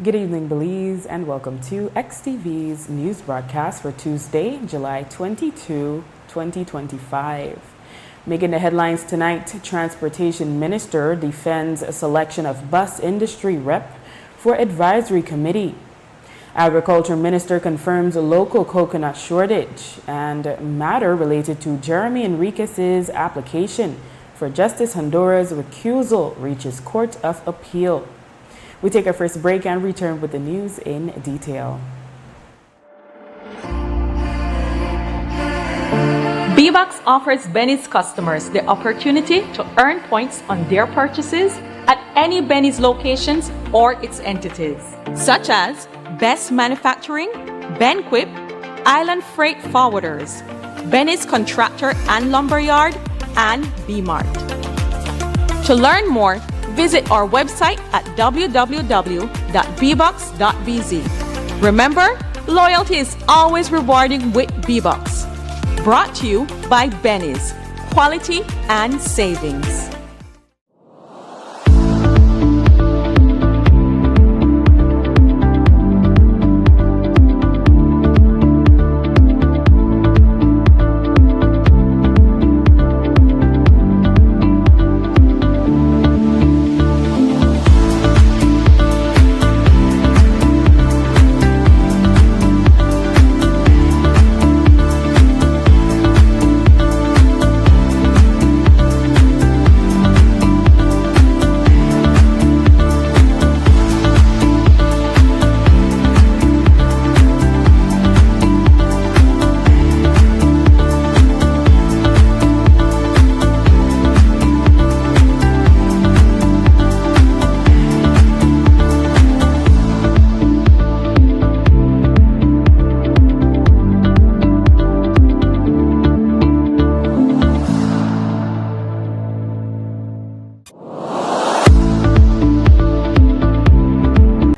Good evening, Belize, and welcome to XTV's news broadcast for Tuesday, July 22, 2025. Making the headlines tonight, Transportation Minister defends a selection of bus industry rep for advisory committee. Agriculture Minister confirms a local coconut shortage, and matter related to Jeremy Enriquez's application for Justice Honduras recusal reaches Court of Appeal. We take our first break and return with the news in detail. B-Box offers Benny's customers the opportunity to earn points on their purchases at any Benny's locations or its entities, such as Best Manufacturing, Benquip, Island Freight Forwarders, Benny's Contractor and Lumberyard, and B-Mart. To learn more, visit our website at www.bbox.bz. Remember, loyalty is always rewarding with B-Box. Brought to you by Benny's, quality and savings.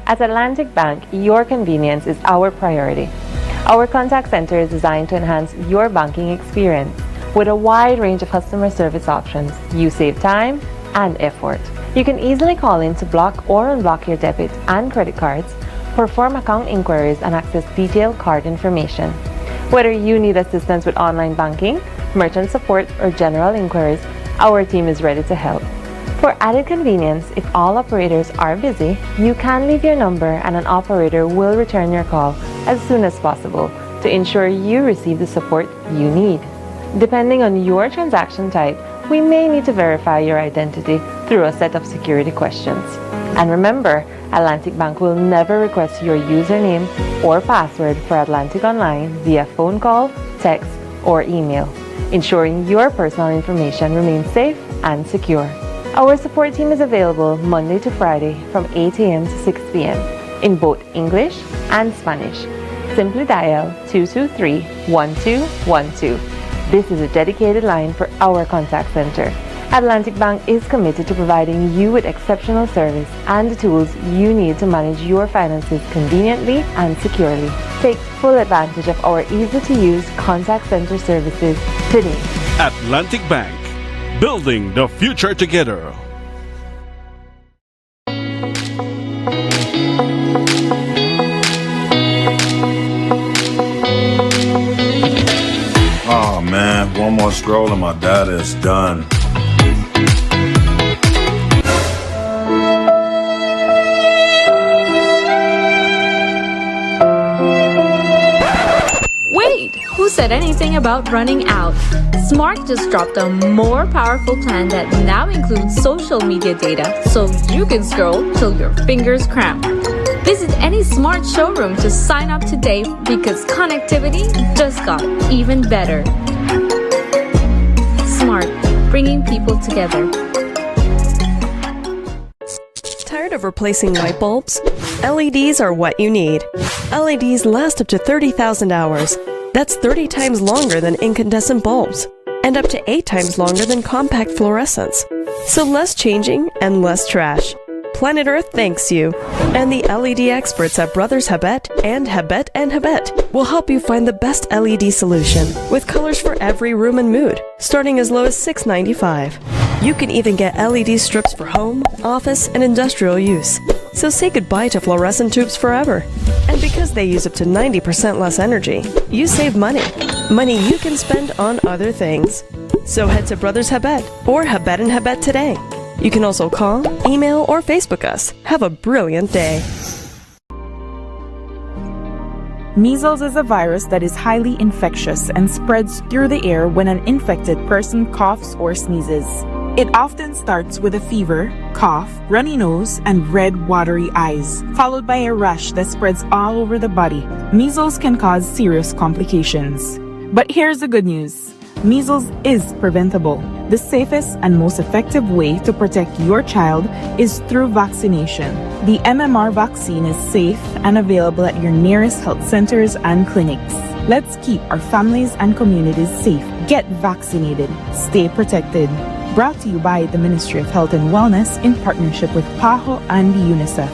At Atlantic Bank, your convenience is our priority. Our contact center is designed to enhance your banking experience. With a wide range of customer service options, you save time and effort. You can easily call in to block or unblock your debit and credit cards, perform account inquiries, and access detailed card information. Whether you need assistance with online banking, merchant support, or general inquiries, our team is ready to help. For added convenience, if all operators are busy, you can leave your number and an operator will return your call as soon as possible to ensure you receive the support you need. Depending on your transaction type, we may need to verify your identity through a set of security questions. And remember, Atlantic Bank will never request your username or password for Atlantic Online via phone call, text, or email, ensuring your personal information remains safe and secure. Our support team is available Monday to Friday from 8 a.m. to 6 p.m. in both English and Spanish. Simply dial 223-1212. This is a dedicated line for our contact center. Atlantic Bank is committed to providing you with exceptional service and the tools you need to manage your finances conveniently and securely. Take full advantage of our easy-to-use contact center services today. Atlantic Bank, building the future together. Oh man, one more scroll and my data is done. Wait, who said anything about running out? Smart just dropped a more powerful plan that now includes social media data so you can scroll till your fingers cramp. Visit any Smart showroom to sign up today because connectivity just got even better. Smart, bringing people together. Tired Tired of replacing light bulbs? LEDs are what you need. LEDs last up to 30,000 hours. That's 30 times longer than incandescent bulbs, and up to 8 times longer than compact fluorescents. So less changing and less trash. Planet Earth thanks you. And the LED experts at Brothers Habet and Habet will help you find the best LED solution with colors for every room and mood, starting as low as $6.95. You can even get LED strips for home, office, and industrial use. So say goodbye to fluorescent tubes forever. And because they use up to 90% less energy, you save money. Money you can spend on other things. So head to Brothers Habet or Habet and Habet today. You can also call, email, or Facebook us. Have a brilliant day. Measles is a virus that is highly infectious and spreads through the air when an infected person coughs or sneezes. It often starts with a fever, cough, runny nose, and red, watery eyes, followed by a rash that spreads all over the body. Measles can cause serious complications. But here's the good news. Measles is preventable. The safest and most effective way to protect your child is through vaccination. The MMR vaccine is safe and available at your nearest health centers and clinics. Let's keep our families and communities safe. Get vaccinated. Stay protected. Brought to you by the Ministry of Health and Wellness in partnership with PAHO and UNICEF.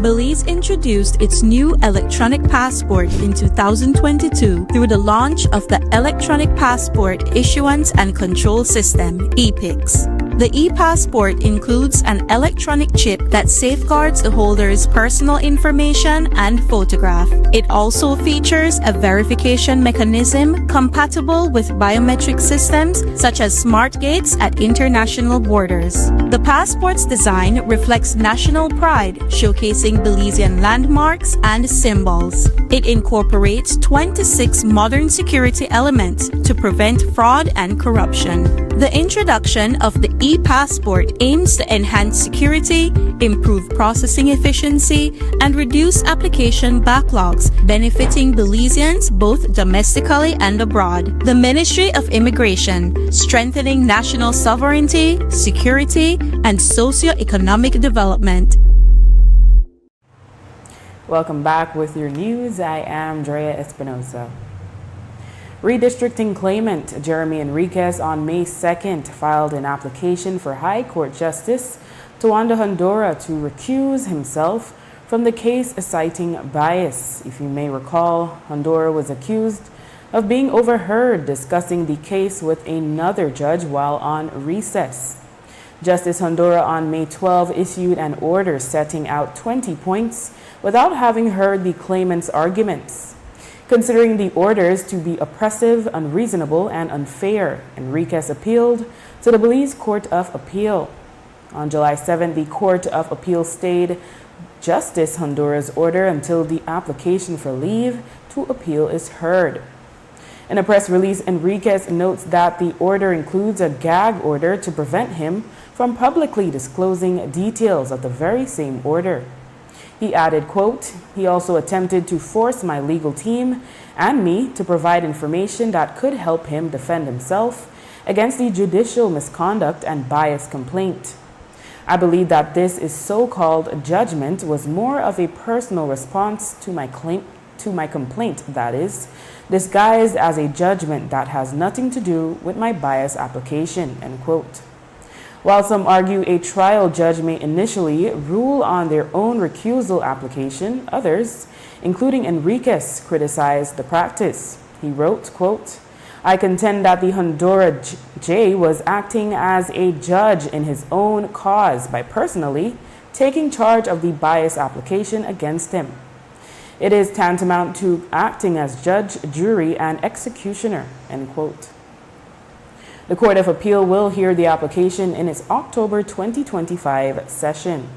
Belize introduced its new electronic passport in 2022 through the launch of the Electronic Passport Issuance and Control System, EPICS. The e-passport includes an electronic chip that safeguards the holder's personal information and photograph. It also features a verification mechanism compatible with biometric systems such as smart gates at international borders. The passport's design reflects national pride, showcasing Belizean landmarks and symbols. It incorporates 26 modern security elements to prevent fraud and corruption. The introduction of the e-passport aims to enhance security, improve processing efficiency, and reduce application backlogs, benefiting Belizeans both domestically and abroad. The Ministry of Immigration, strengthening national sovereignty, security, and socio-economic development. Welcome back with your news. I am Drea Espinosa. Redistricting claimant Jeremy Enriquez on May 2nd filed an application for High Court Justice Tawanda Honduras to recuse himself from the case citing bias. If you may recall, Honduras was accused of being overheard discussing the case with another judge while on recess. Justice Honduras on May 12 issued an order setting out 20 points without having heard the claimant's arguments. Considering the orders to be oppressive, unreasonable, and unfair, Enriquez appealed to the Belize Court of Appeal. On July 7, the Court of Appeal stayed Justice Honduras' order until the application for leave to appeal is heard. In a press release, Enriquez notes that the order includes a gag order to prevent him from publicly disclosing details of the very same order. He added, quote, "He also attempted to force my legal team and me to provide information that could help him defend himself against the judicial misconduct and bias complaint. I believe that this is so-called judgment was more of a personal response to my complaint, that is, disguised as a judgment that has nothing to do with my bias application," end quote. While some argue a trial judge may initially rule on their own recusal application, others, including Enriquez, criticized the practice. He wrote, quote, "I contend that the Honduras J was acting as a judge in his own cause by personally taking charge of the bias application against him. It is tantamount to acting as judge, jury, and executioner," end quote. The Court of Appeal will hear the application in its October 2025 session.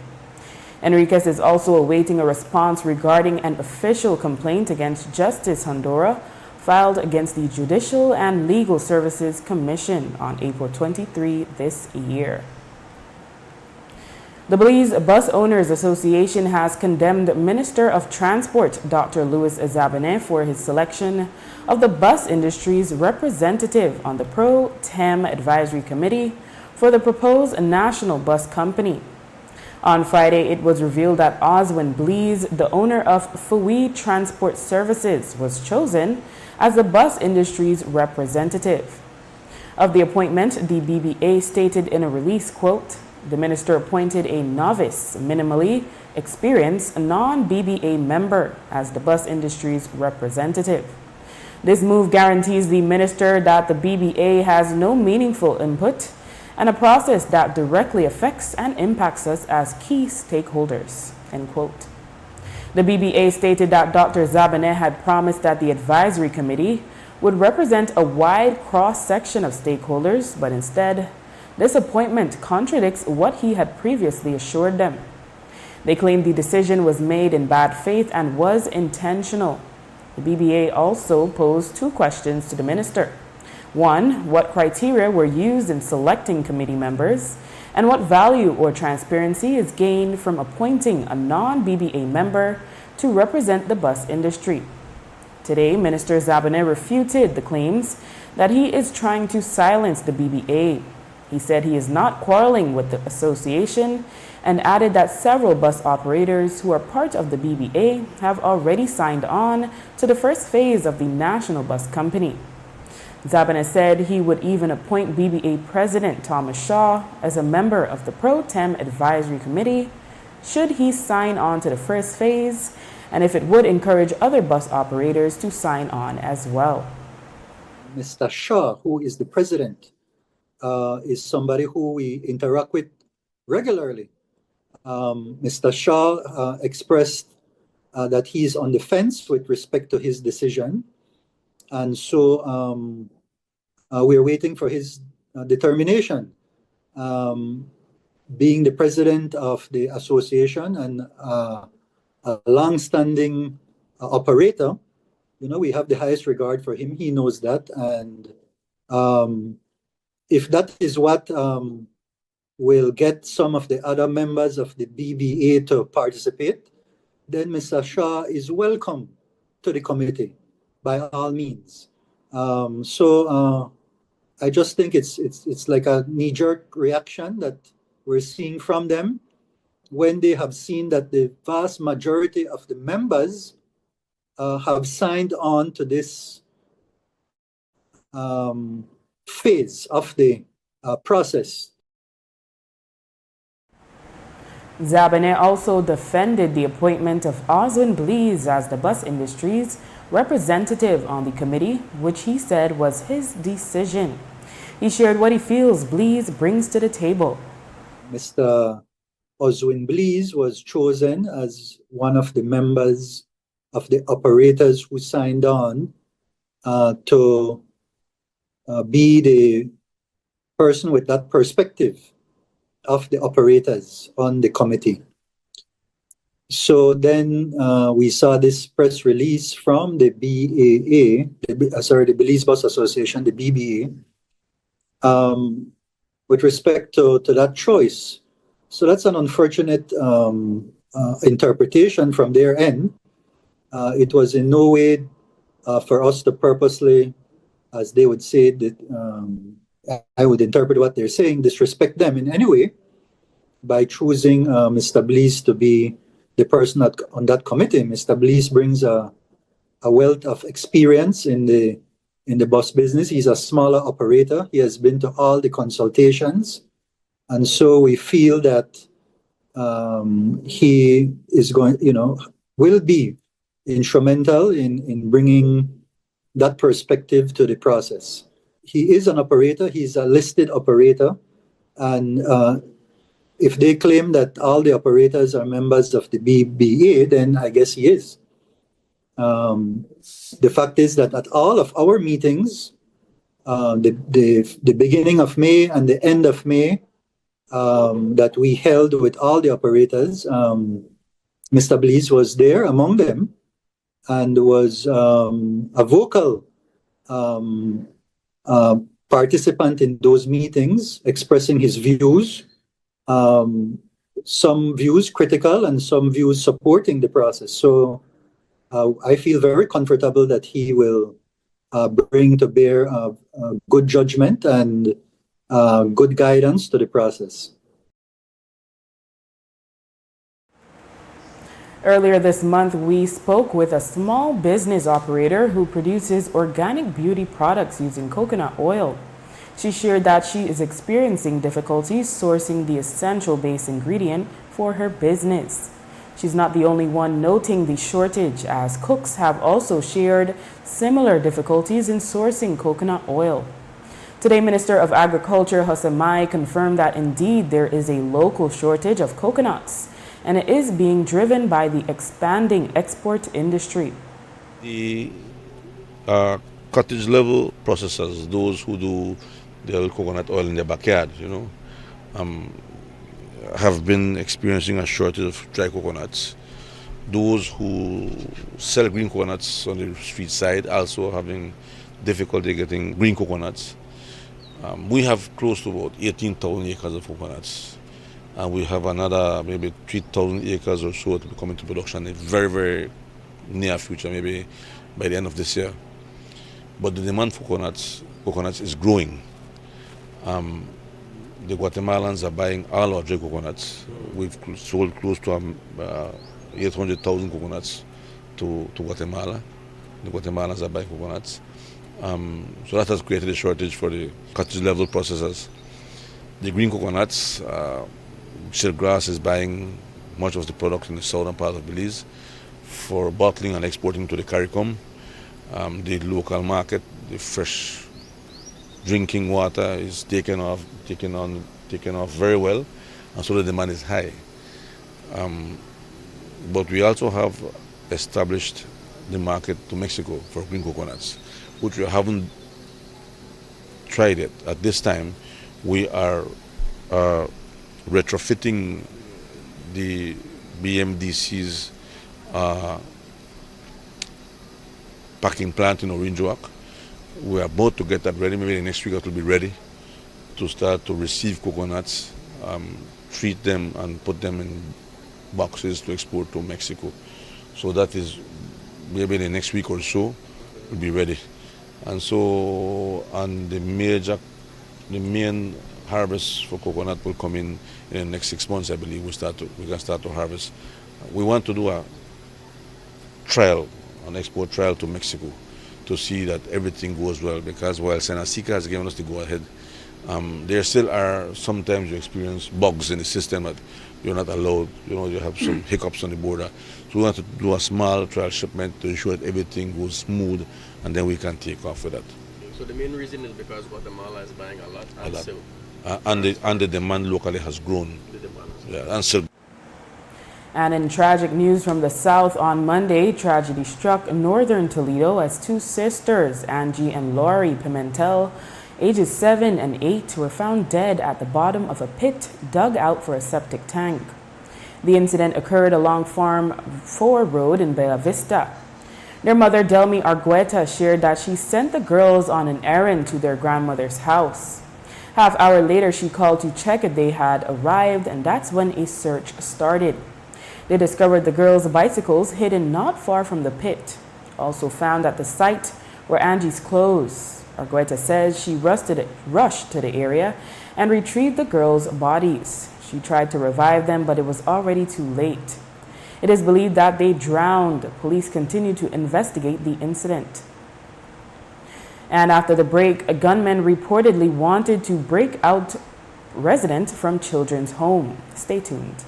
Enriquez is also awaiting a response regarding an official complaint against Justice Honduras filed against the Judicial and Legal Services Commission on April 23 this year. The Belize Bus Owners Association has condemned Minister of Transport Dr. Louis Zabane for his selection of the bus industry's representative on the Pro Tem Advisory Committee for the proposed national bus company. On Friday, it was revealed that Oswin Blees, the owner of Fui Transport Services, was chosen as the bus industry's representative. Of the appointment, the BBA stated in a release, quote, "The minister appointed a novice, minimally experienced non-BBA member as the bus industry's representative. This move guarantees the minister that the BBA has no meaningful input and a process that directly affects and impacts us as key stakeholders," end quote. The BBA stated that Dr. Zabane had promised that the advisory committee would represent a wide cross-section of stakeholders, but instead, this appointment contradicts what he had previously assured them. They claimed the decision was made in bad faith and was intentional. The BBA also posed two questions to the minister. One, what criteria were used in selecting committee members, and what value or transparency is gained from appointing a non-BBA member to represent the bus industry. Today, Minister Zabane refuted the claims that he is trying to silence the BBA. He said he is not quarreling with the association and added that several bus operators who are part of the BBA have already signed on to the first phase of the national bus company. Zabane said he would even appoint BBA President Thomas Shaw as a member of the Pro Tem Advisory Committee should he sign on to the first phase, and if it would encourage other bus operators to sign on as well. Mr. Shaw, who is the president, is somebody who we interact with regularly. Mr. Shaw expressed that he is on the fence with respect to his decision, and so we're waiting for his determination. Being the president of the association and a long-standing operator, we have the highest regard for him. He knows that, and if that is what will get some of the other members of the BBA to participate, then Mr. Shaw is welcome to the committee by all means. So I just think it's like a knee-jerk reaction that we're seeing from them when they have seen that the vast majority of the members have signed on to this phase of the process. Zabane also defended the appointment of Oswin Blees as the bus industry's representative on the committee, which he said was his decision. He shared what he feels Blees brings to the table. Mr. Oswin Blees was chosen as one of the members of the operators who signed on to be the person with that perspective of the operators on the committee. So then we saw this press release from the BAA, the Belize Bus Association, the BBA, with respect to that choice. So that's an unfortunate interpretation from their end. It was in no way for us to purposely, as they would say, that I would interpret what they're saying, disrespect them in any way by choosing Mr. Blees to be the person on that committee. Mr. Blees brings a wealth of experience in the bus business. He's a smaller operator. He has been to all the consultations, and so we feel that he is will be instrumental in bringing that perspective to the process. He is an operator. He's a listed operator, and if they claim that all the operators are members of the BBA, then I guess he is. The fact is that at all of our meetings, the beginning of May and the end of May, that we held with all the operators, Mr. Blees was there among them and was a vocal participant in those meetings, expressing his views. Some views critical and some views supporting the process. So I feel very comfortable that he will bring to bear good judgment and good guidance to the process. Earlier this month, we spoke with a small business operator who produces organic beauty products using coconut oil. She shared that she is experiencing difficulties sourcing the essential base ingredient for her business. She's not the only one noting the shortage, as cooks have also shared similar difficulties in sourcing coconut oil. Today, Minister of Agriculture Hussein Mai confirmed that indeed there is a local shortage of coconuts, and it is being driven by the expanding export industry. The cottage level processors, those who do their coconut oil in their backyard, have been experiencing a shortage of dry coconuts. Those who sell green coconuts on the street side also having difficulty getting green coconuts. We have close to about 18,000 acres of coconuts. And we have another maybe 3,000 acres or so to be coming to production in the very, very near future, maybe by the end of this year. But the demand for coconuts is growing. The Guatemalans are buying all our dry coconuts. We've sold close to 800,000 coconuts to Guatemala. The Guatemalans are buying coconuts. So that has created a shortage for the cottage level processors. The green coconuts, Silkgrass is buying much of the product in the southern part of Belize for bottling and exporting to the CARICOM. The local market, the fresh drinking water is taken off very well, and so the demand is high. But we also have established the market to Mexico for green coconuts, which we haven't tried it. At this time, we are retrofitting the BMDC's packing plant in Orangewack. We are about to get that ready. Maybe the next week it will be ready to start to receive coconuts, treat them and put them in boxes to export to Mexico. So that is maybe the next week or so will be ready. And so, and the main harvest for coconut will come in the next 6 months, I believe. We can start to harvest. We want to do a trial, an export trial to Mexico, to see that everything goes well, because while Senasica has given us the go-ahead, there still are, sometimes you experience bugs in the system that you're not allowed, you have some hiccups on the border. So we want to do a small trial shipment to ensure that everything goes smooth, and then we can take off with that. So the main reason is because Guatemala is buying a lot, and so and the demand locally has grown. the demand is Yeah, and so And in tragic news from the south, on Monday, tragedy struck northern Toledo as two sisters, Angie and Lori Pimentel, ages 7 and 8, were found dead at the bottom of a pit dug out for a septic tank. The incident occurred along Farm 4 Road in Bella Vista. Their mother, Delmi Argueta, shared that she sent the girls on an errand to their grandmother's house. Half-hour later, she called to check if they had arrived, and that's when a search started. They discovered the girls' bicycles hidden not far from the pit. Also found at the site were Angie's clothes. Argueta says she rushed to the area and retrieved the girls' bodies. She tried to revive them, but it was already too late. It is believed that they drowned. Police continue to investigate the incident. And after the break, a gunman reportedly wanted to break out resident from children's home. Stay tuned.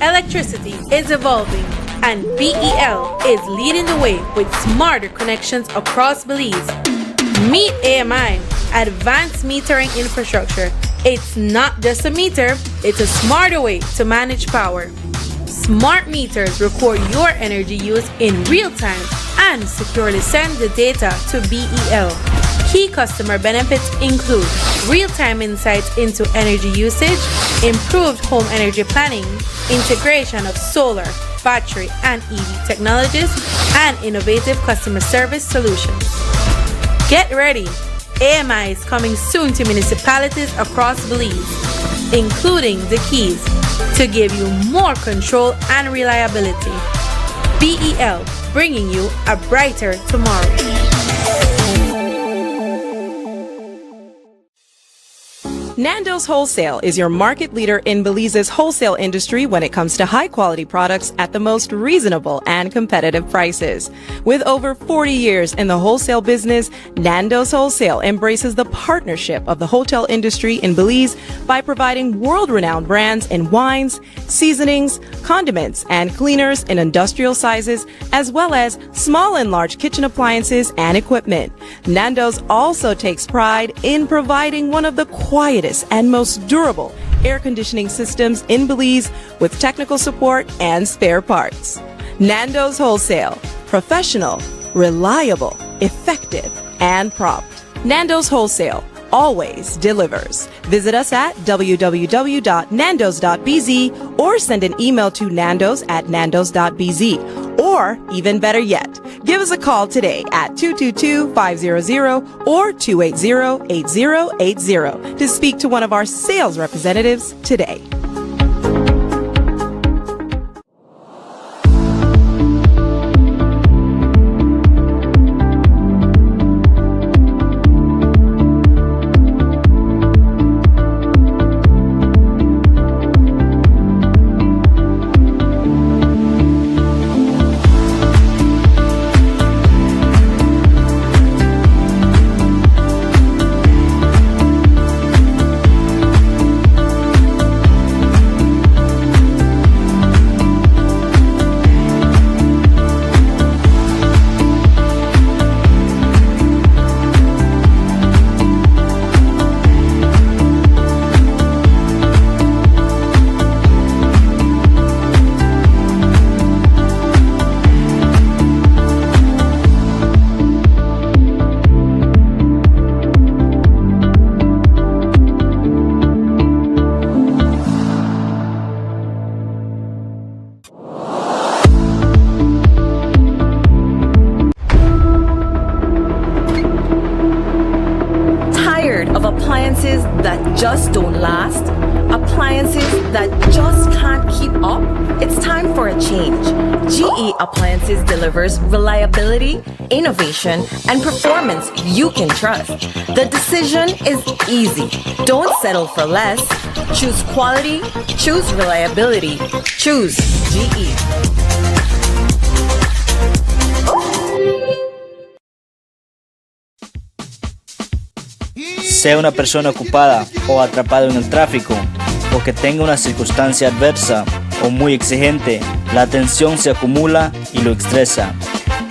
Electricity is evolving, and BEL is leading the way with smarter connections across Belize. Meet AMI, Advanced Metering Infrastructure. It's not just a meter, it's a smarter way to manage power. Smart meters record your energy use in real time and securely send the data to BEL. Key customer benefits include real-time insights into energy usage, improved home energy planning, integration of solar, battery, and EV technologies, and innovative customer service solutions. Get ready! AMI is coming soon to municipalities across Belize, including the Keys, to give you more control and reliability. BEL, bringing you a brighter tomorrow. Nando's Wholesale is your market leader in Belize's wholesale industry when it comes to high-quality products at the most reasonable and competitive prices. With over 40 years in the wholesale business, Nando's Wholesale embraces the partnership of the hotel industry in Belize by providing world-renowned brands in wines, seasonings, condiments, and cleaners in industrial sizes, as well as small and large kitchen appliances and equipment. Nando's also takes pride in providing one of the quietest and most durable air conditioning systems in Belize with technical support and spare parts. Nando's Wholesale. Professional, reliable, effective, and prompt. Nando's Wholesale always delivers. Visit us at www.nandos.bz or send an email to nandos@nandos.bz. Or, even better yet, give us a call today at 222-500 or 280-8080 to speak to one of our sales representatives today. Appliances that just don't last? Appliances that just can't keep up? It's time for a change. GE Appliances delivers reliability, innovation, and performance you can trust. The decision is easy. Don't settle for less. Choose quality, choose reliability, choose GE. Sea una persona ocupada o atrapada en el tráfico, o que tenga una circunstancia adversa o muy exigente, la tensión se acumula y lo estresa.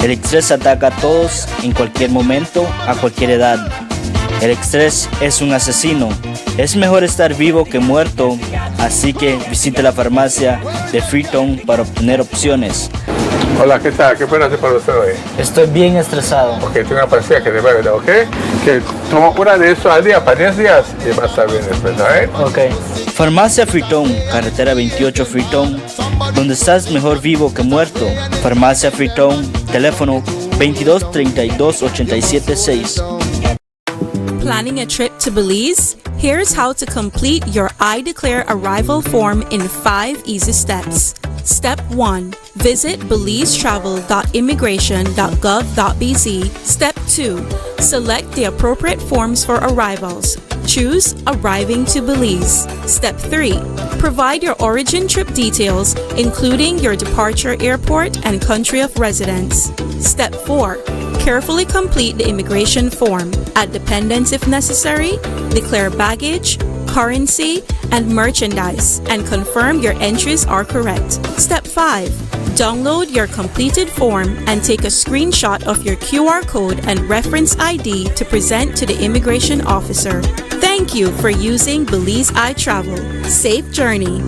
El estrés ataca a todos en cualquier momento, a cualquier edad. El estrés es un asesino. Es mejor estar vivo que muerto, así que visite la farmacia de Freetown para obtener opciones. Hola, ¿qué tal? ¿Qué puedo hacer para usted hoy? Estoy bien estresado. Ok, tengo una pastilla que te va a ayudar, ¿ok? Que toma una de eso al día, para 10 días, y va a estar bien después, ¿eh? Ok. Farmacia Freetown, carretera 28 Freetown, donde estás mejor vivo que muerto. Farmacia Freetown, teléfono 22 32 87 6. Planning a trip to Belize? Here's how to complete your I Declare Arrival form in 5 easy steps. Step 1. Visit belizetravel.immigration.gov.bz. Step 2. Select the appropriate forms for arrivals. Choose Arriving to Belize. Step 3. Provide your origin trip details, including your departure airport and country of residence. Step 4. Carefully complete the immigration form. Add dependents if necessary. Declare baggage, currency, and merchandise, and confirm your entries are correct. Step 5. Download your completed form and take a screenshot of your QR code and reference ID to present to the immigration officer. Thank you for using Belize iTravel. Safe journey.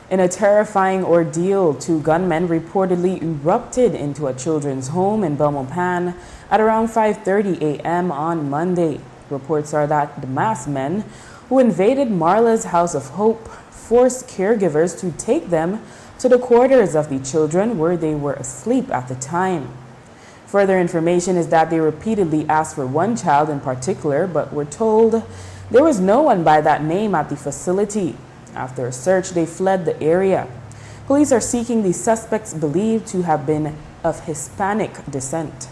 In a terrifying ordeal, 2 gunmen reportedly erupted into a children's home in Belmopan at around 5:30 a.m. on Monday. Reports are that the masked men who invaded Marla's House of Hope forced caregivers to take them to the quarters of the children where they were asleep at the time. Further information is that they repeatedly asked for one child in particular, but were told there was no one by that name at the facility. After a search, they fled the area. Police are seeking the suspects believed to have been of Hispanic descent.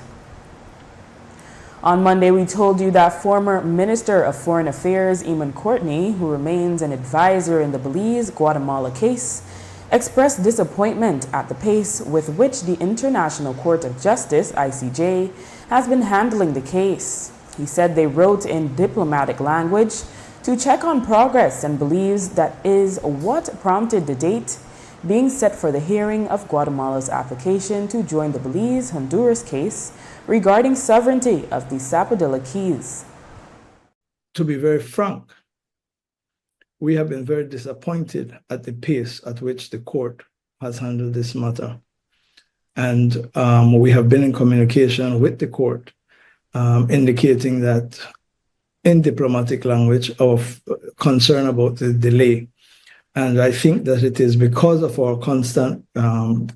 On Monday, we told you that former Minister of Foreign Affairs, Eamon Courtney, who remains an advisor in the Belize-Guatemala case, expressed disappointment at the pace with which the International Court of Justice, ICJ, has been handling the case. He said they wrote in diplomatic language to check on progress and believes that is what prompted the date being set for the hearing of Guatemala's application to join the Belize-Honduras case regarding sovereignty of the Sapodilla Keys. To be very frank, we have been very disappointed at the pace at which the court has handled this matter. And we have been in communication with the court, indicating that in diplomatic language of concern about the delay. And I think that it is because of our constant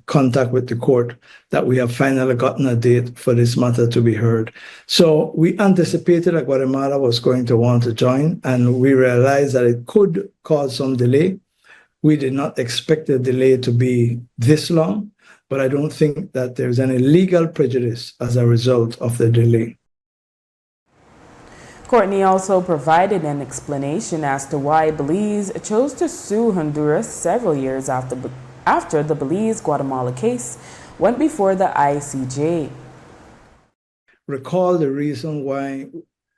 contact with the court that we have finally gotten a date for this matter to be heard. So we anticipated that Guatemala was going to want to join, and we realized that it could cause some delay. We did not expect the delay to be this long, but I don't think that there's any legal prejudice as a result of the delay. Courtney also provided an explanation as to why Belize chose to sue Honduras several years after the Belize-Guatemala case went before the ICJ. Recall the reason why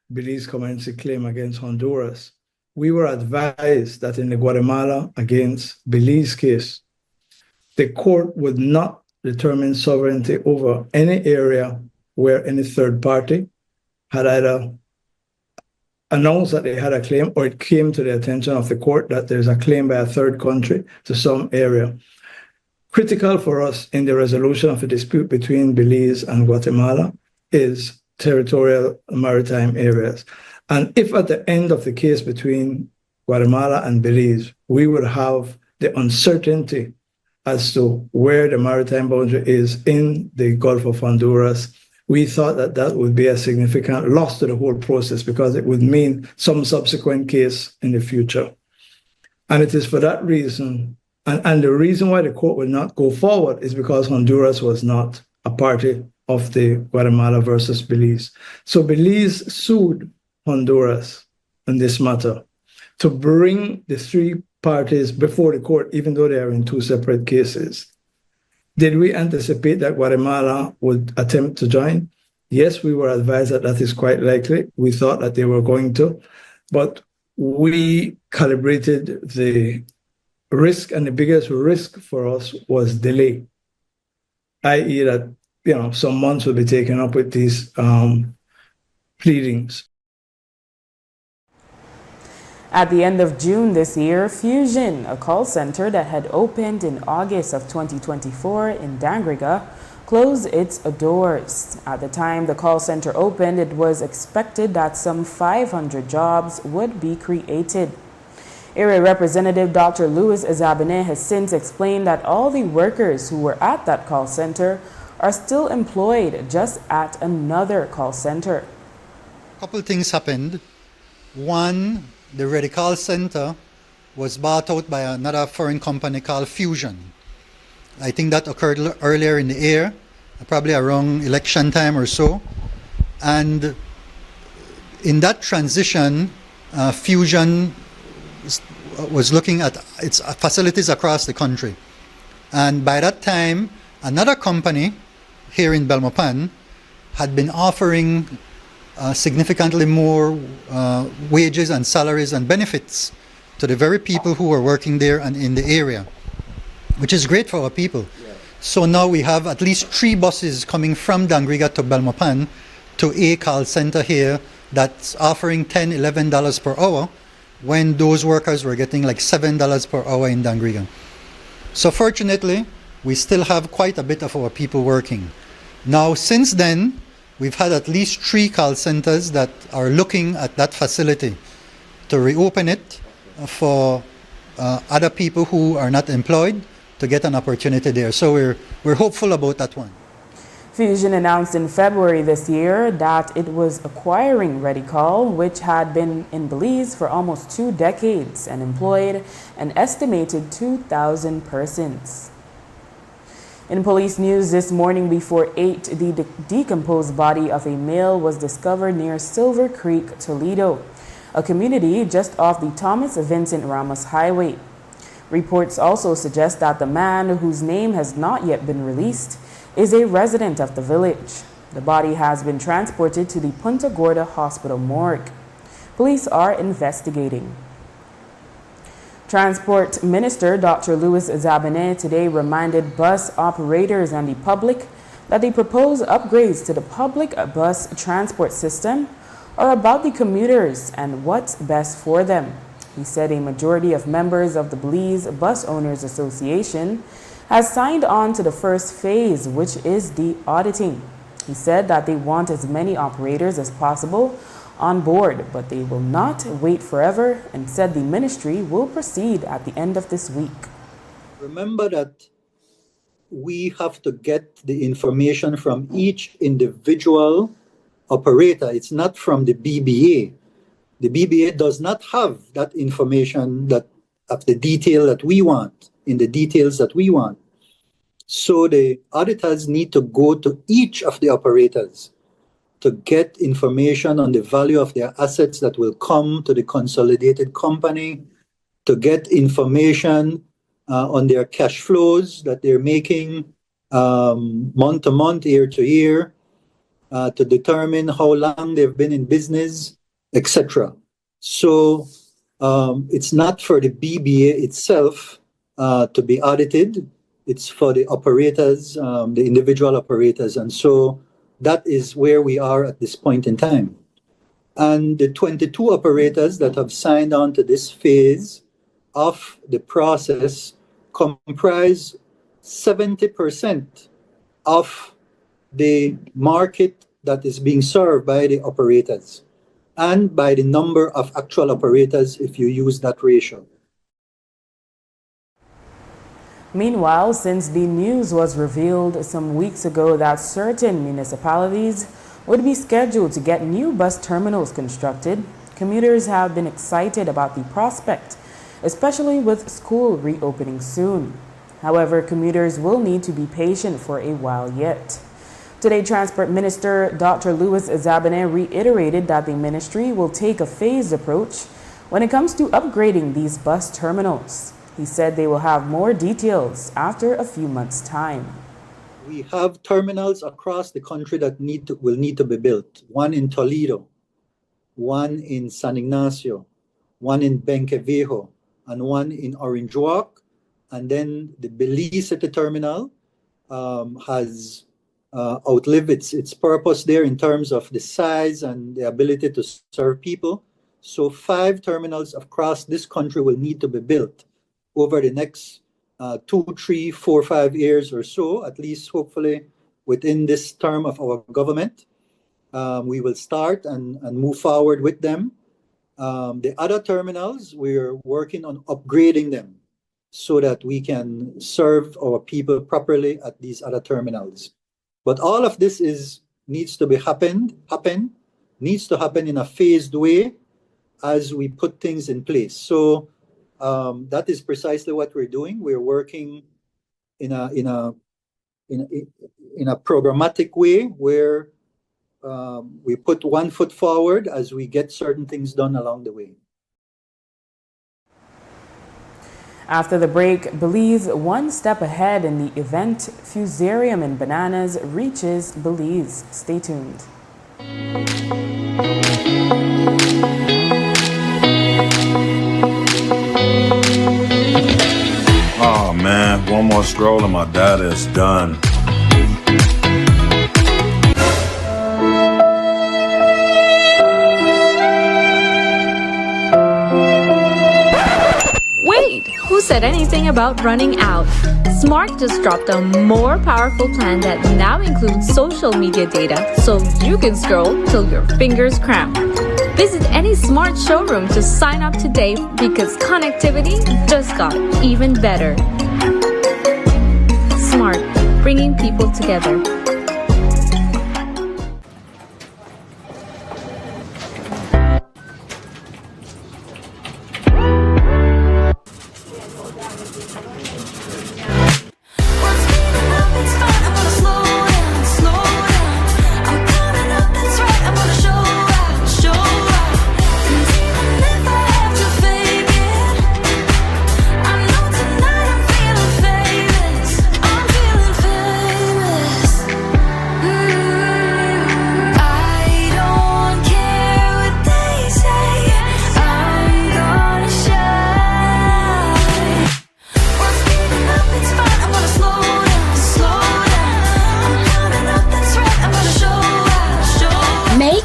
Belize commenced a claim against Honduras. We were advised that in the Guatemala against Belize case, the court would not determine sovereignty over any area where any third party had either announced that they had a claim or it came to the attention of the court that there's a claim by a third country to some area. Critical for us in the resolution of a dispute between Belize and Guatemala is territorial maritime areas. And if at the end of the case between Guatemala and Belize, we would have the uncertainty as to where the maritime boundary is in the Gulf of Honduras, we thought that that would be a significant loss to the whole process because it would mean some subsequent case in the future. And it is for that reason, and the reason why the court would not go forward is because Honduras was not a party of the Guatemala versus Belize. So Belize sued Honduras in this matter to bring the 3 parties before the court, even though they are in 2 separate cases. Did we anticipate that Guatemala would attempt to join? Yes, we were advised that that is quite likely. We thought that they were going to, but we calibrated the risk, and the biggest risk for us was delay, i.e. that some months will be taken up with these pleadings. At the end of June this year, Fusion, a call center that had opened in August of 2024 in Dangriga, closed its doors. At the time the call center opened, it was expected that some 500 jobs would be created. Area Representative Dr. Louis Azabene has since explained that all the workers who were at that call center are still employed just at another call center. A couple things happened. One, the Radical Center was bought out by another foreign company called Fusion. I think that occurred earlier in the year, probably around election time or so. And in that transition, Fusion was looking at its facilities across the country. And by that time, another company here in Belmopan had been offering significantly more wages and salaries and benefits to the very people who were working there and in the area, which is great for our people. Yeah. So now we have at least 3 buses coming from Dangriga to Belmopan to a call center here that's offering $10, $11 per hour when those workers were getting like $7 per hour in Dangriga. So fortunately, we still have quite a bit of our people working. Now, since then, we've had at least 3 call centers that are looking at that facility to reopen it for other people who are not employed to get an opportunity there. So we're hopeful about that one. Fusion announced in February this year that it was acquiring Redicall, which had been in Belize for almost 2 decades and employed an estimated 2,000 persons. In police news this morning before 8, the decomposed body of a male was discovered near Silver Creek, Toledo, a community just off the Thomas Vincent Ramos Highway. Reports also suggest that the man, whose name has not yet been released, is a resident of the village. The body has been transported to the Punta Gorda Hospital morgue. Police are investigating. Transport Minister Dr. Louis Zabane today reminded bus operators and the public that the proposed upgrades to the public bus transport system are about the commuters and what's best for them. He said a majority of members of the Belize Bus Owners Association has signed on to the first phase, which is the auditing. He said that they want as many operators as possible on board, but they will not wait forever, and said the ministry will proceed at the end of this week. Remember that we have to get the information from each individual operator. It's not from the BBA. The BBA does not have that information that of the detail that we want, in the details that we want. So the auditors need to go to each of the operators to get information on the value of their assets that will come to the consolidated company, to get information on their cash flows that they're making month to month, year to year, to determine how long they've been in business, etc. So it's not for the BBA itself to be audited. It's for the operators, the individual operators. And so that is where we are at this point in time. And the 22 operators that have signed on to this phase of the process comprise 70% of the market that is being served by the operators and by the number of actual operators if you use that ratio. Meanwhile, since the news was revealed some weeks ago that certain municipalities would be scheduled to get new bus terminals constructed, commuters have been excited about the prospect, especially with school reopening soon. However, commuters will need to be patient for a while yet. Today, Transport Minister Dr. Louis Zabane reiterated that the ministry will take a phased approach when it comes to upgrading these bus terminals. He said they will have more details after a few months' time. We have terminals across the country that will need to be built. One in Toledo, one in San Ignacio, one in Benquevejo, and one in Orange Walk. And then the Belize City Terminal has outlived its purpose there in terms of the size and the ability to serve people. So 5 terminals across this country will need to be built over the next 2, 3, 4, 5 years or so, at least hopefully within this term of our government. We will start and move forward with them. The other terminals, we're working on upgrading them so that we can serve our people properly at these other terminals. But all of this needs to happen in a phased way as we put things in place. So that is precisely what we're doing. We're working in a programmatic way where we put one foot forward as we get certain things done along the way. After the break, Belize one step ahead in the event Fusarium and Bananas reaches Belize. Stay tuned. Oh man, one more scroll and my data is done. Wait, who's said anything about running out? Smart just dropped a more powerful plan that now includes social media data so you can scroll till your fingers cramp. Visit any Smart showroom to sign up today because connectivity just got even better. Smart, bringing people together.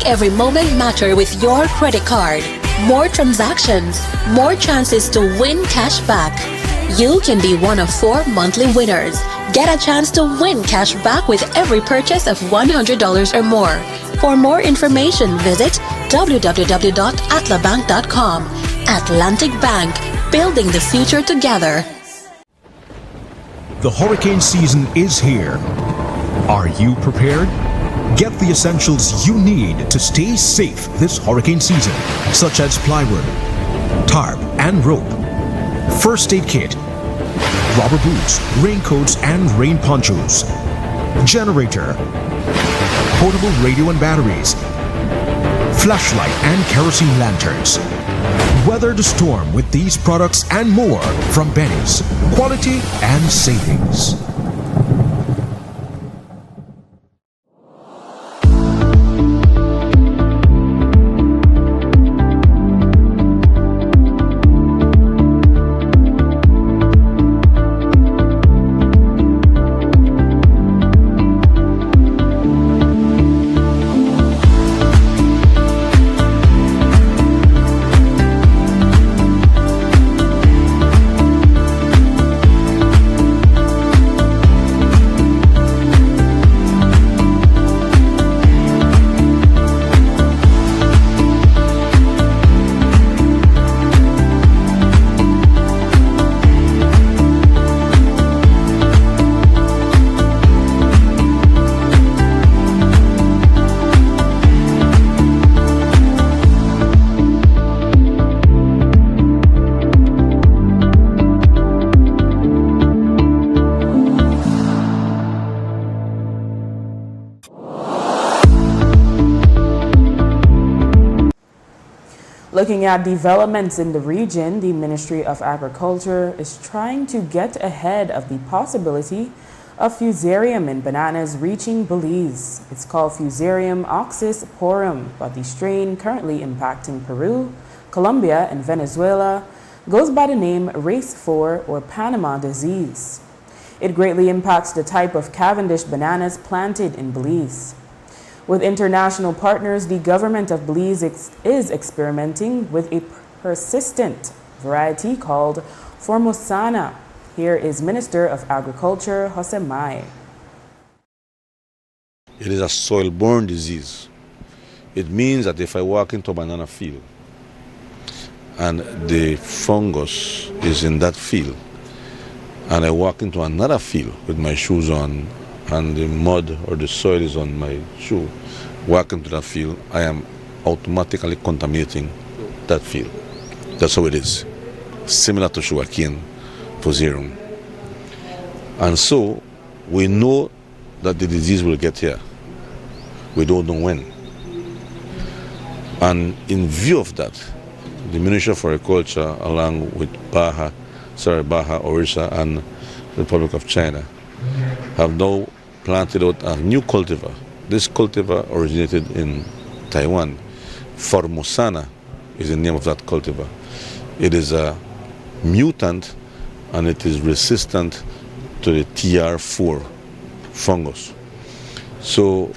Every moment matter with your credit card. More transactions, more chances to win cash back. You can be one of 4 monthly winners. Get a chance to win cash back with every purchase of $100 or more. For more information, visit www.atlabank.com. Atlantic Bank, building the future together. The hurricane season is here. Are you prepared? Get the essentials you need to stay safe this hurricane season, such as plywood, tarp and rope, first aid kit, rubber boots, raincoats and rain ponchos, generator, portable radio and batteries, flashlight and kerosene lanterns. Weather the storm with these products and more from Benny's. Quality and savings. Looking at developments in the region, the Ministry of Agriculture is trying to get ahead of the possibility of fusarium in bananas reaching Belize. It's called Fusarium oxysporum, but the strain currently impacting Peru, Colombia, and Venezuela goes by the name race 4 or Panama disease. It greatly impacts the type of Cavendish bananas planted in Belize. With international partners, the government of Belize is experimenting with a persistent variety called Formosana. Here is Minister of Agriculture, Jose Mai. It is a soil-borne disease. It means that if I walk into a banana field and the fungus is in that field, and I walk into another field with my shoes on and the mud or the soil is on my shoe, walk into that field, I am automatically contaminating that field. That's how it is. Similar to sugarcane fusarium. And so we know that the disease will get here. We don't know when. And in view of that, the Ministry of Agriculture, along with Baja, Orissa, and the Republic of China, have now planted out a new cultivar. This cultivar originated in Taiwan. Formosana is the name of that cultivar. It is a mutant and it is resistant to the TR4 fungus. So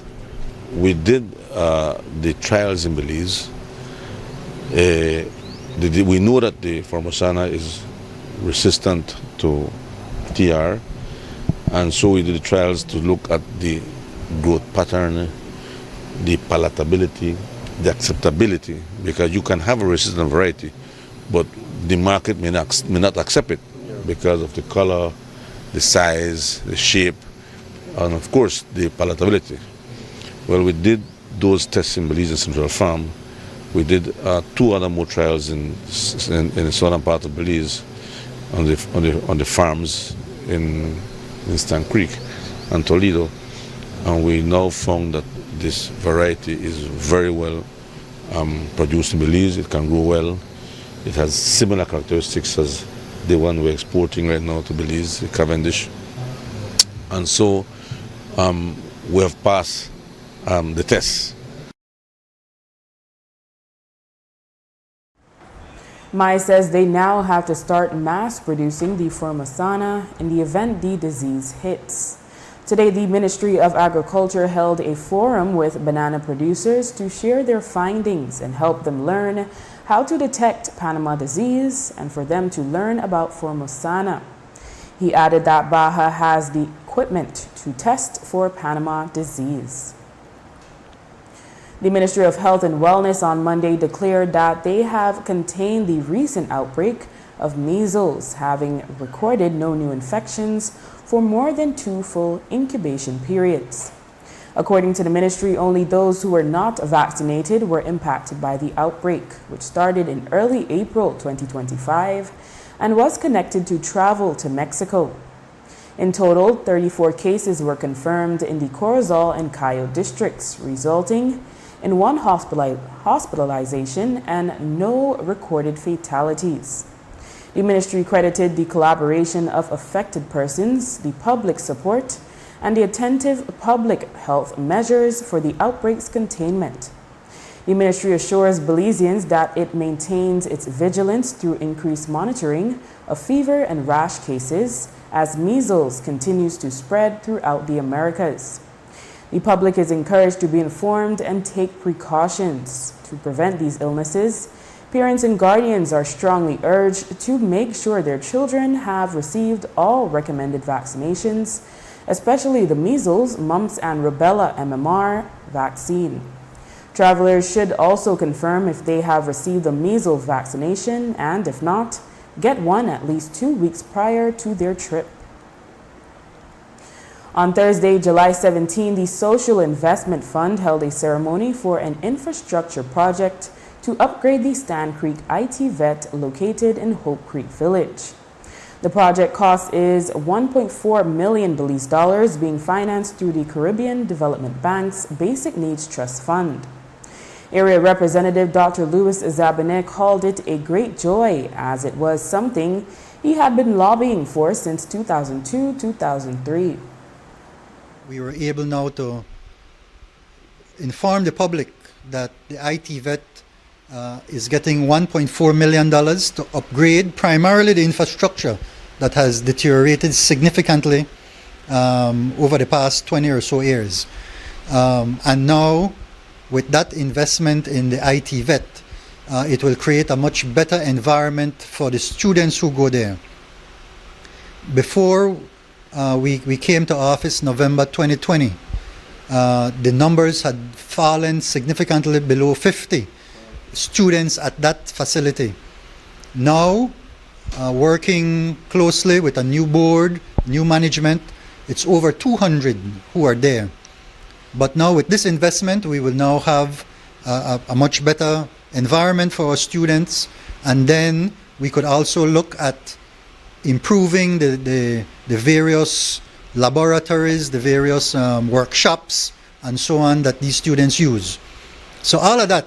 we did the trials in Belize. We know that the Formosana is resistant to TR, and so we did the trials to look at the growth pattern, the palatability, the acceptability, because you can have a resistant variety, but the market may not accept it because of the color, the size, the shape, and of course the palatability. Well, we did those tests in Belize and Central Farm. We did 2 other more trials in the southern part of Belize on the farms in Stan Creek and Toledo, and we now found that this variety is very well produced in Belize. It can grow well. It has similar characteristics as the one we're exporting right now to Belize, the Cavendish. And so we have passed the test. Mai says they now have to start mass producing the Formosana in the event the disease hits. Today, the Ministry of Agriculture held a forum with banana producers to share their findings and help them learn how to detect Panama disease and for them to learn about Formosana. He added that Baja has the equipment to test for Panama disease. The Ministry of Health and Wellness on Monday declared that they have contained the recent outbreak of measles, having recorded no new infections for more than 2 full incubation periods. According to the ministry, only those who were not vaccinated were impacted by the outbreak, which started in early April 2025 and was connected to travel to Mexico. In total, 34 cases were confirmed in the Corozal and Cayo districts, resulting in 1 hospitalization and no recorded fatalities. The ministry credited the collaboration of affected persons, the public support, and the attentive public health measures for the outbreak's containment. The ministry assures Belizeans that it maintains its vigilance through increased monitoring of fever and rash cases as measles continues to spread throughout the Americas. The public is encouraged to be informed and take precautions to prevent these illnesses. Parents and guardians are strongly urged to make sure their children have received all recommended vaccinations, especially the measles, mumps, and rubella MMR vaccine. Travelers should also confirm if they have received the measles vaccination and, if not, get one at least 2 weeks prior to their trip. On Thursday, July 17, the Social Investment Fund held a ceremony for an infrastructure project to upgrade the Stan Creek IT vet located in Hope Creek Village. The project cost is $1.4 million Belize dollars, being financed through the Caribbean Development Bank's Basic Needs Trust Fund. Area Representative Dr. Louis Zabinet called it a great joy, as it was something he had been lobbying for since 2002-2003. We were able now to inform the public that the IT vet is getting $1.4 million to upgrade primarily the infrastructure that has deteriorated significantly over the past 20 or so years. And now, with that investment in the IT vet, it will create a much better environment for the students who go there. Before we came to office November 2020, the numbers had fallen significantly below 50 students at that facility. Now, working closely with a new board, new management, it's over 200 who are there. But now with this investment, we will now have a much better environment for our students, and then we could also look at improving the various laboratories, the various workshops, and so on that these students use. So all of that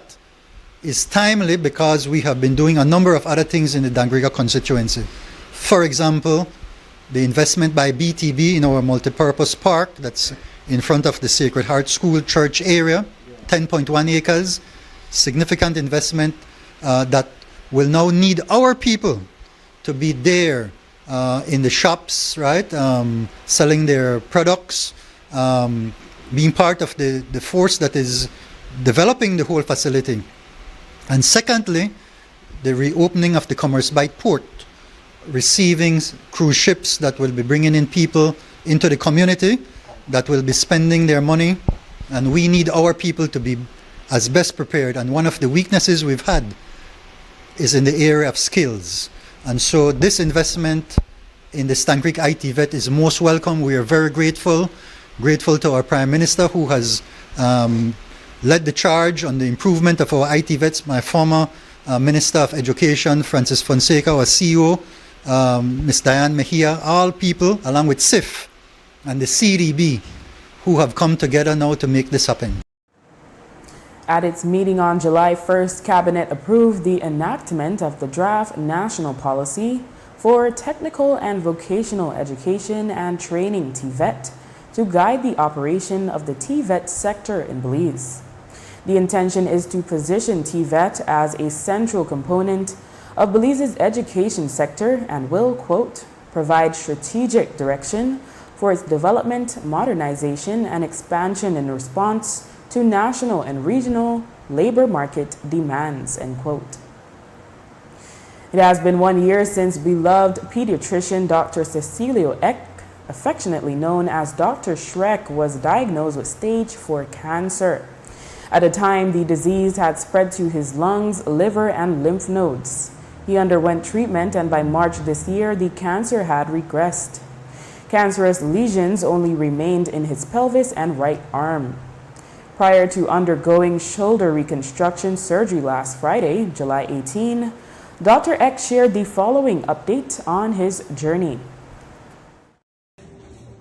is timely because we have been doing a number of other things in the Dangriga constituency. For example, the investment by BTB in our multipurpose park that's in front of the Sacred Heart School Church area, 10.1 acres, significant investment that will now need our people to be there in the shops, right, selling their products, being part of the force that is developing the whole facility. And secondly, the reopening of the Commerce Bight Port. receiving cruise ships that will be bringing in people into the community that will be spending their money, and we need our people to be as best prepared. And one of the weaknesses we've had is in the area of skills. And so this investment in the Stan Creek IT Vet is most welcome. We are very grateful to our Prime Minister, who has led the charge on the improvement of our IT vets. My former Minister of Education, Francis Fonseca, our CEO, Ms. Diane Mejia, all people, along with SIF and the CDB, who have come together now to make this happen. At its meeting on July 1st, Cabinet approved the enactment of the draft national policy for technical and vocational education and training TVET to guide the operation of the TVET sector in Belize. The intention is to position TVET as a central component of Belize's education sector and will, quote, provide strategic direction for its development, modernization, and expansion in response to national and regional labor market demands, end quote. It has been 1 year since beloved pediatrician Dr. Cecilio Eck, affectionately known as Dr. Shrek, was diagnosed with stage 4 cancer. At the time, the disease had spread to his lungs, liver, and lymph nodes. He underwent treatment, and by March this year, the cancer had regressed. Cancerous lesions only remained in his pelvis and right arm. Prior to undergoing shoulder reconstruction surgery last Friday, July 18, Dr. Eck shared the following update on his journey.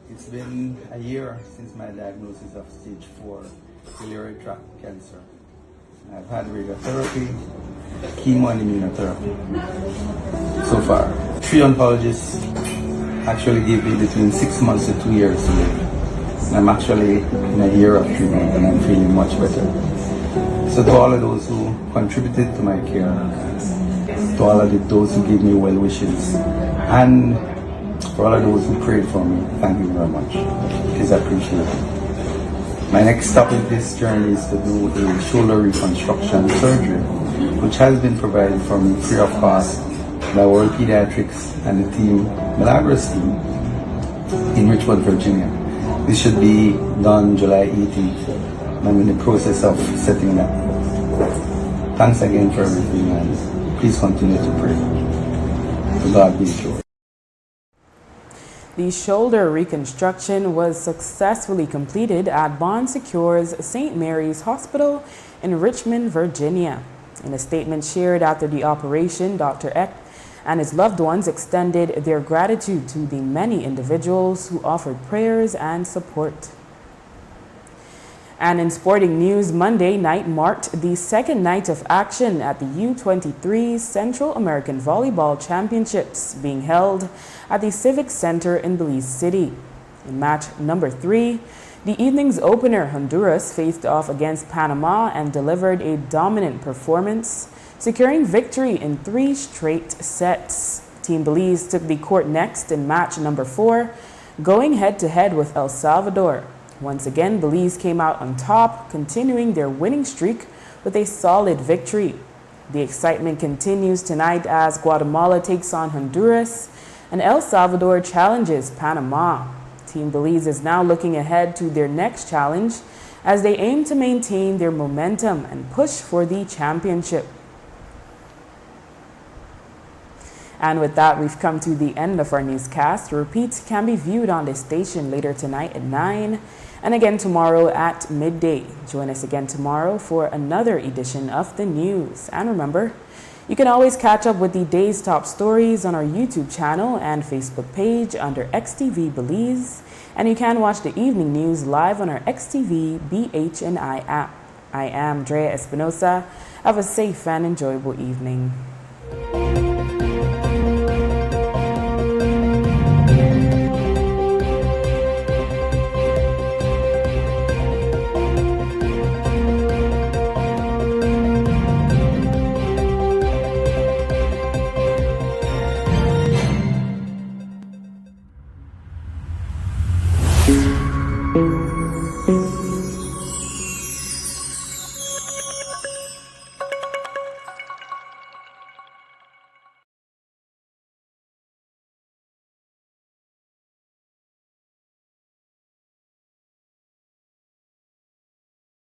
It's been a year since my diagnosis of stage 4 biliary tract cancer. I've had radiotherapy, chemo, and immunotherapy. So far, 3 oncologists actually gave me between 6 months to 2 years to live. I'm actually in a year of treatment and I'm feeling much better. So to all of those who contributed to my care, to all of those who gave me well wishes, and for all of those who prayed for me, thank you very much. It is appreciated. My next stop in this journey is to do a shoulder reconstruction surgery, which has been provided for me free of cost by World Pediatrics and the team, Milagros team, in Richmond, Virginia. This should be done July 18th. I'm in the process of setting that. Thanks again for everything, and please continue to pray. To God be the glory. The shoulder reconstruction was successfully completed at Bon Secure's St. Mary's Hospital in Richmond, Virginia. In a statement shared after the operation, Dr. Eck and his loved ones extended their gratitude to the many individuals who offered prayers and support. And in sporting news, Monday night marked the second night of action at the U23 Central American Volleyball Championships being held at the Civic Center in Belize City. In match number 3, the evening's opener, Honduras, faced off against Panama and delivered a dominant performance, securing victory in 3 straight sets. Team Belize took the court next in match number 4, going head-to-head with El Salvador. Once again, Belize came out on top, continuing their winning streak with a solid victory. The excitement continues tonight as Guatemala takes on Honduras and El Salvador challenges Panama. Team Belize is now looking ahead to their next challenge as they aim to maintain their momentum and push for the championship. And with that, we've come to the end of our newscast. Repeats can be viewed on this station later tonight at 9 and again tomorrow at midday. Join us again tomorrow for another edition of the news. And remember, you can always catch up with the day's top stories on our YouTube channel and Facebook page under XTV Belize. And you can watch the evening news live on our XTV BHNI app. I am Drea Espinosa. Have a safe and enjoyable evening.